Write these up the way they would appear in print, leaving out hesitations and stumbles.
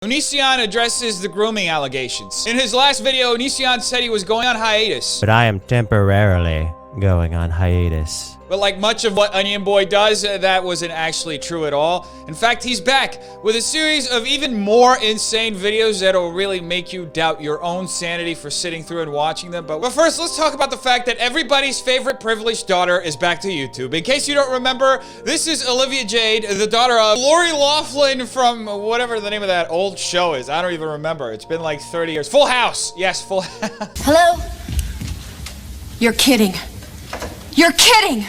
Onision addresses the grooming allegations. In his last video, Onision said he was going on hiatus. But I am temporarily going on hiatus. But like much of what Onion Boy does, that wasn't actually true at all. In fact, he's back with a series of even more insane videos that'll really make you doubt your own sanity for sitting through and watching them. But first, let's talk about the fact that everybody's favorite privileged daughter is back to YouTube. In case you don't remember, this is Olivia Jade, the daughter of Lori Loughlin from whatever the name of that old show is. I don't even remember. It's been like 30 years. Full House. Yes, Full House. Hello? You're kidding. You're kidding!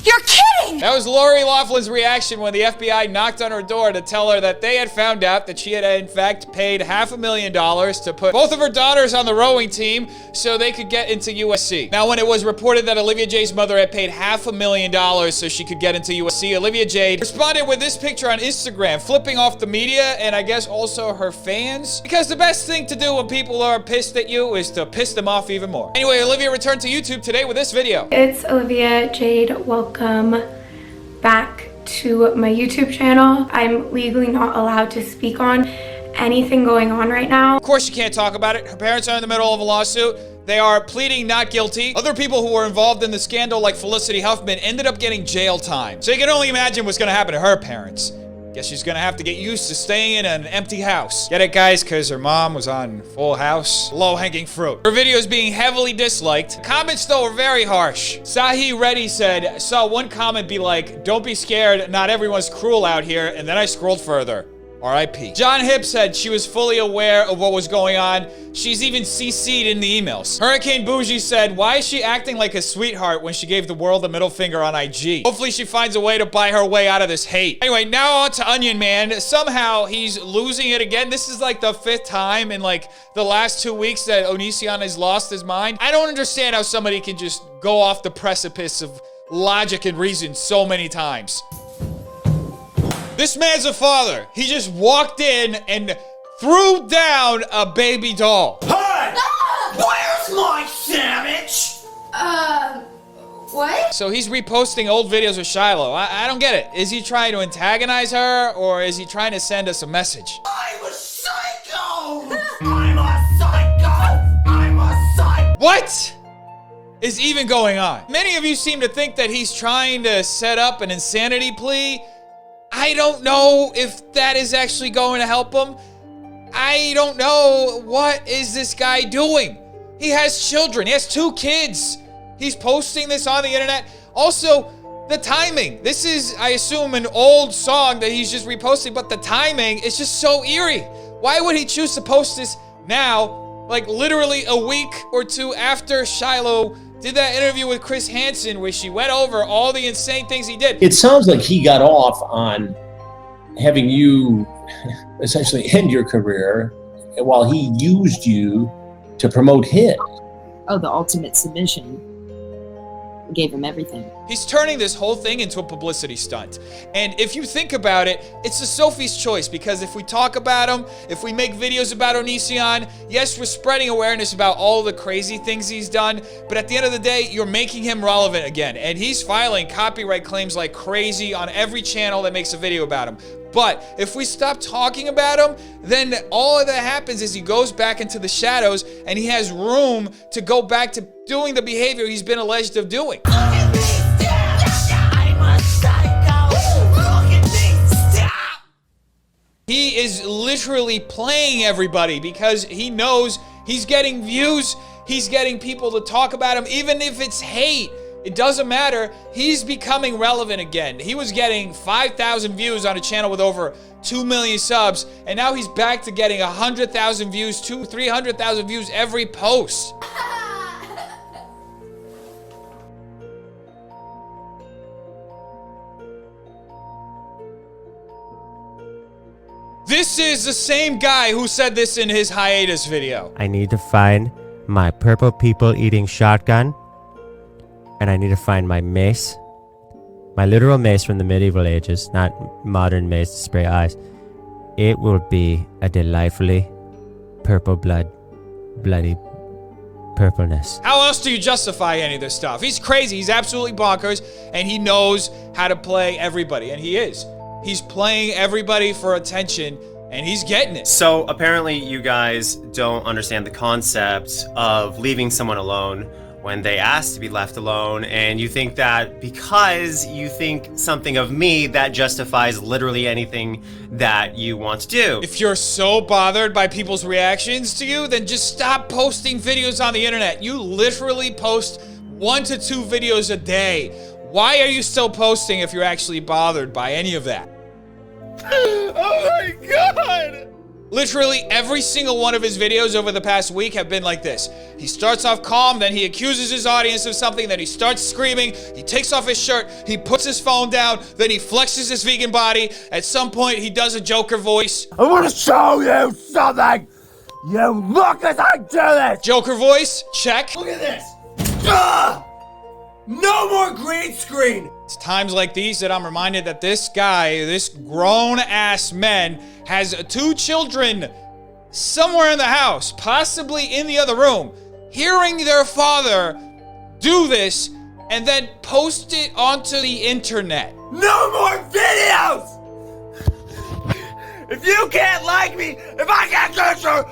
You're kidding! That was Lori Loughlin's reaction when the FBI knocked on her door to tell her that they had found out that she had in fact paid $500,000 to put both of her daughters on the rowing team so they could get into USC. Now, when it was reported that Olivia Jade's mother had paid $500,000 so she could get into USC, Olivia Jade responded with this picture on Instagram, flipping off the media and I guess also her fans. Because the best thing to do when people are pissed at you is to piss them off even more. Anyway, Olivia returned to YouTube today with this video. It's Olivia Jade. Welcome back to my YouTube channel. I'm legally not allowed to speak on anything going on right now. Of course you can't talk about it. Her parents are in the middle of a lawsuit. They are pleading not guilty. Other people who were involved in the scandal, like Felicity Huffman, ended up getting jail time. So you can only imagine what's gonna happen to her parents. Guess she's gonna have to get used to staying in an empty house. Get it, guys? Because her mom was on Full House. Low-hanging fruit. Her videos being heavily disliked. Comments, though, were very harsh. Sahi Reddy said, saw one comment be like, don't be scared, not everyone's cruel out here, and then I scrolled further. R.I.P. John Hipp said she was fully aware of what was going on. She's even CC'd in the emails. Hurricane Bougie said, why is she acting like a sweetheart when she gave the world a middle finger on IG? Hopefully she finds a way to buy her way out of this hate. Anyway, now on to Onion Man. Somehow he's losing it again. This is like the 5th time in like the last 2 weeks that Onision has lost his mind. I don't understand how somebody can just go off the precipice of logic and reason so many times. This man's a father. He just walked in and threw down a baby doll. Hey! Where's my sandwich? What? So he's reposting old videos of Shiloh. I don't get it. Is he trying to antagonize her or is he trying to send us a message? I'm a psycho! I'm a psycho! I'm a psycho! What is even going on? Many of you seem to think that he's trying to set up an insanity plea. I don't know if that is actually going to help him. I don't know. What is this guy doing? He has children. He has 2 kids. He's posting this on the internet. Also, the timing. This is, I assume, an old song that he's just reposting, but the timing is just so eerie. Why would he choose to post this now, like literally a week or 2 after Shiloh did that interview with Chris Hansen where she went over all the insane things he did? It sounds like he got off on having you essentially end your career while he used you to promote his. Oh, the ultimate submission. We gave him everything. He's turning this whole thing into a publicity stunt. And if you think about it, it's a Sophie's choice, because if we talk about him, if we make videos about Onision, yes, we're spreading awareness about all the crazy things he's done, but at the end of the day, you're making him relevant again. And he's filing copyright claims like crazy on every channel that makes a video about him. But if we stop talking about him, then all that happens is he goes back into the shadows and he has room to go back to doing the behavior he's been alleged of doing. He is literally playing everybody because he knows he's getting views, he's getting people to talk about him, even if it's hate. It doesn't matter. He's becoming relevant again. He was getting 5,000 views on a channel with over 2 million subs, and now he's back to getting 100,000 views, 300,000 views every post. This is the same guy who said this in his hiatus video. I need to find my purple people eating shotgun. And I need to find my mace. My literal mace from the medieval ages, not modern mace to spray eyes. It will be a delightfully bloody purpleness. How else do you justify any of this stuff? He's crazy. He's absolutely bonkers. And he knows how to play everybody. And he is. He's playing everybody for attention. and he's getting it. So apparently you guys don't understand the concept of leaving someone alone when they ask to be left alone, and you think that because you think something of me, that justifies literally anything that you want to do. If you're so bothered by people's reactions to you, then just stop posting videos on the internet. You literally post 1 to 2 videos a day. Why are you still posting if you're actually bothered by any of that? Oh my god! Literally every single one of his videos over the past week have been like this. He starts off calm, then he accuses his audience of something, then he starts screaming, he takes off his shirt, he puts his phone down, then he flexes his vegan body. At some point, he does a Joker voice. I want to show you something. You look as I do this. Joker voice, check. Look at this. Ugh! No more green screen. It's times like these that I'm reminded that this guy, this grown-ass man, has 2 children somewhere in the house, possibly in the other room, hearing their father do this and then post it onto the internet. No more videos. If you can't like me, if I can't get you,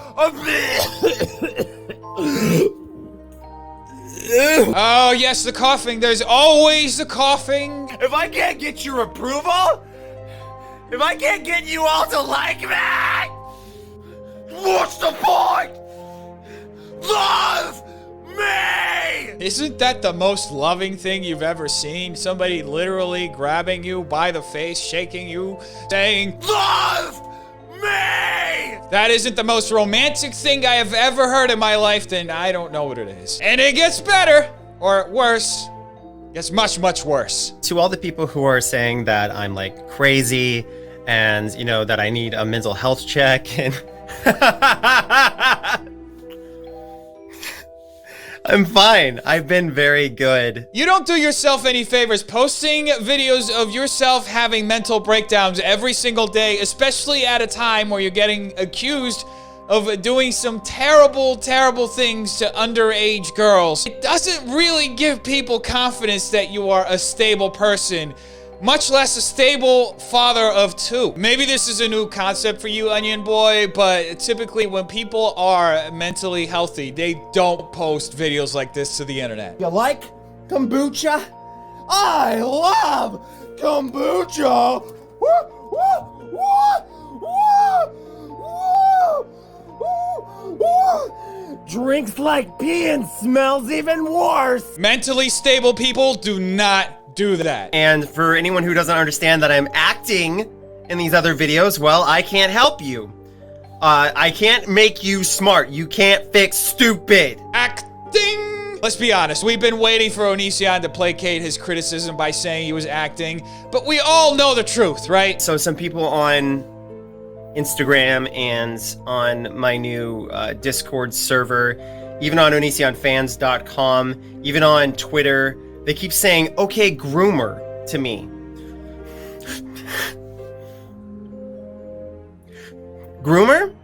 Oh, yes, the coughing. There's always the coughing. if I can't get your approval, if I can't get you all to like me, what's the point? Love me! Isn't that the most loving thing you've ever seen? Somebody literally grabbing you by the face, shaking you, saying, Love me! that isn't the most romantic thing I have ever heard in my life, then I don't know what it is. And it gets better, or worse. It gets much, much worse. To all the people who are saying that I'm like crazy and, you know, that I need a mental health check and I'm fine. I've been very good. You don't do yourself any favors posting videos of yourself having mental breakdowns every single day, especially at a time where you're getting accused of doing some terrible, terrible things to underage girls. It doesn't really give people confidence that you are a stable person, much less a stable father of 2. Maybe this is a new concept for you, Onion Boy, but typically when people are mentally healthy, they don't post videos like this to the internet. You like kombucha? I love kombucha! Woo, woo, woo, woo, woo, woo. Drinks like pee and smells even worse! Mentally stable people do not do that. And for anyone who doesn't understand that I'm acting in these other videos, well, I can't help you. I can't make you smart. You can't fix stupid. Acting! Let's be honest, we've been waiting for Onision to placate his criticism by saying he was acting, but we all know the truth, right? So some people on Instagram and on my new Discord server, even on OnisionFans.com, even on Twitter, they keep saying, okay, groomer, to me. Groomer?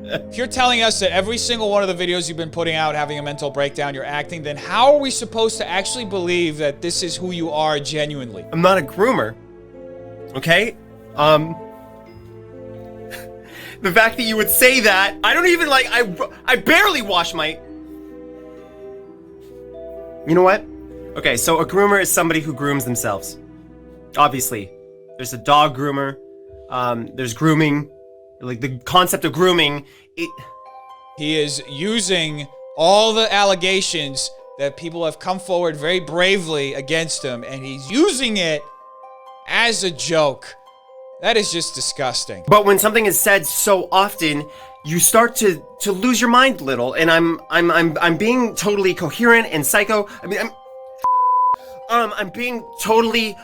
If you're telling us that every single one of the videos you've been putting out having a mental breakdown, you're acting, then how are we supposed to actually believe that this is who you are genuinely? I'm not a groomer. Okay? The fact that you would say that, I don't even like, I barely wash my... You know what? Okay, so a groomer is somebody who grooms themselves. Obviously. There's a dog groomer, there's grooming, like the concept of grooming, He is using all the allegations that people have come forward very bravely against him, and he's using it as a joke. That is just disgusting. But when something is said so often, you start to lose your mind a little, and I'm being totally coherent and psycho. I mean, I'm being totally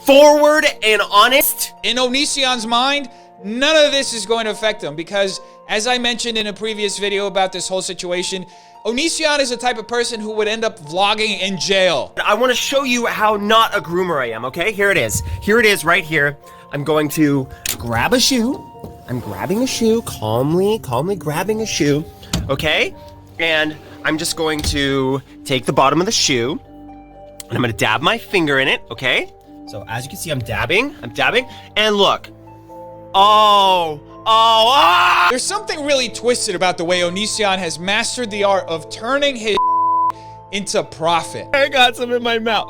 forward and honest. In Onision's mind, none of this is going to affect him because, as I mentioned in a previous video about this whole situation, Onision is the type of person who would end up vlogging in jail. I want to show you how not a groomer I am, okay? Here it is. Here it is right here. I'm going to grab a shoe. I'm grabbing a shoe, calmly grabbing a shoe, okay? And I'm just going to take the bottom of the shoe, And I'm gonna dab my finger in it, okay? So as you can see, I'm dabbing, and look. There's something really twisted about the way Onision has mastered the art of turning his into profit. I got some in my mouth.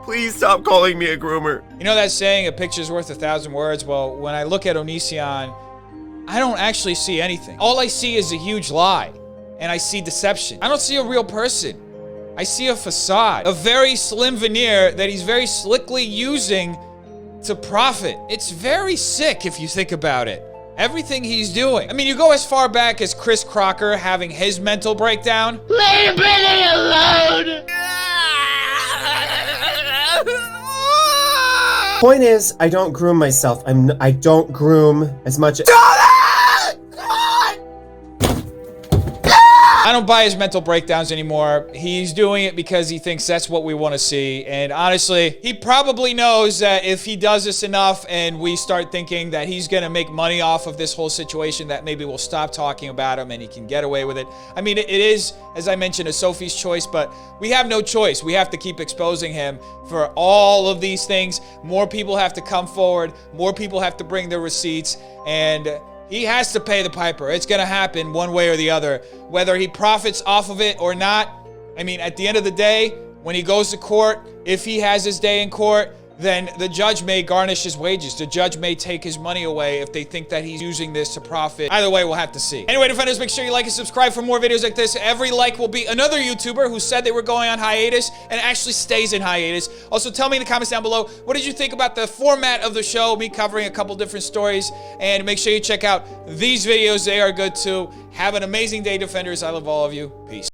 Please stop calling me a groomer. You know that saying, a picture's worth 1,000 words? Well, when I look at Onision, I don't actually see anything. All I see is a huge lie, and I see deception. I don't see a real person. I see a facade, a very slim veneer that he's very slickly using to profit. It's very sick if you think about it. Everything he's doing. I mean, you go as far back as Chris Crocker having his mental breakdown. Leave Brittany alone! Point is, I don't groom myself. I don't groom as much. I don't buy his mental breakdowns anymore. He's doing it because he thinks that's what we want to see. And honestly, he probably knows that if he does this enough and we start thinking that he's going to make money off of this whole situation, that maybe we'll stop talking about him and he can get away with it. I mean, it is, as I mentioned, a Sophie's choice, but we have no choice. We have to keep exposing him for all of these things. More people have to come forward. More people have to bring their receipts. And he has to pay the piper. It's going to happen one way or the other, whether he profits off of it or not. I mean, at the end of the day, when he goes to court, if he has his day in court, then the judge may garnish his wages. The judge may take his money away if they think that he's using this to profit. Either way, we'll have to see. Anyway, defenders, make sure you like and subscribe for more videos like this. Every like will be another YouTuber who said they were going on hiatus and actually stays in hiatus. Also, tell me in the comments down below, what did you think about the format of the show, me covering a couple different stories, and make sure you check out these videos. They are good too. Have an amazing day, defenders. I love all of you. Peace.